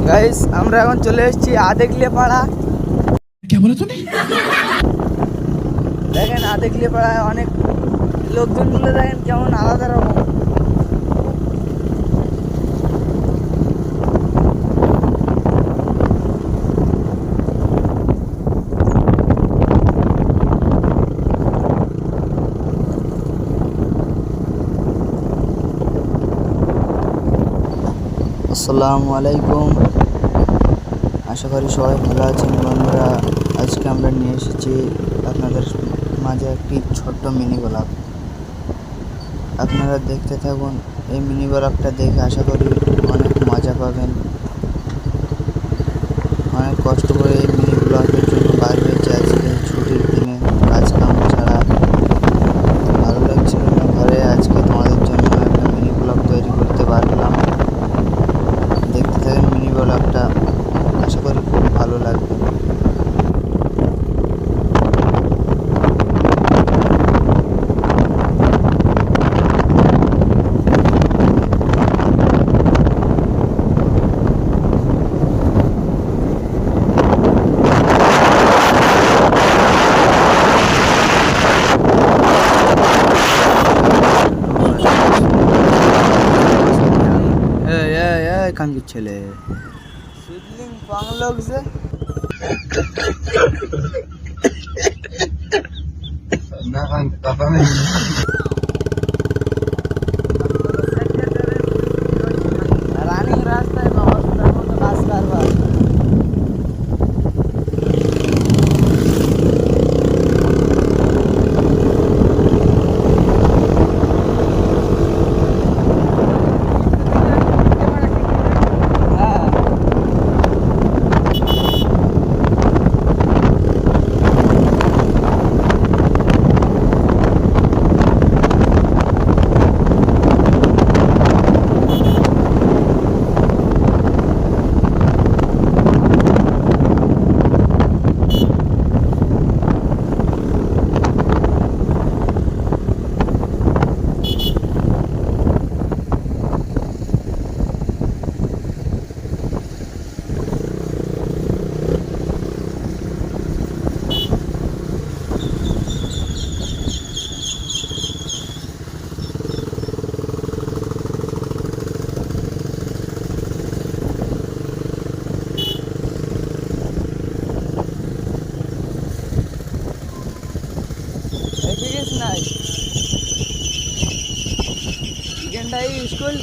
Guys আমরা এখন চলে এসেছি আদেগলিয়া পাড়া। क्या बोला तूने? দেখেন আদেগলিয়া পাড়ায় অনেক লোকজনগুলো দেখেন কেমন আলাদা রকম। আসসালামু আলাইকুম, আশা করি সবাই ভালো আছেন বন্ধুরা। আজকে আমরা নিয়ে এসেছি আপনাদের মাঝে একটি ছোট্ট মিনি ব্লগ। আপনারা দেখতে থাকুন। এই মিনি ব্লগটা দেখে আশা করি অনেক মজা পাবেন। অনেক কষ্ট করে এই মিনি ব্লগের জন্য বাইর হয়েছে আজকে ছুটির দিনে, কাজ কাম ছাড়া ভালো লাগছিল না ঘরে। আজকে তোমাদের জন্য একটা মিনি ব্লগ তৈরি করতে পারলাম। দেখতে থাকেন মিনি ব্লগটা, আশা করি খুব ভালো লাগবে। কাঙ্কির ছেলে সুদলিং বাংলোক যে রানিং রাস্তায় অবস্থার মতো কাজ কারবার। নাই চিকেনটাই স্কুল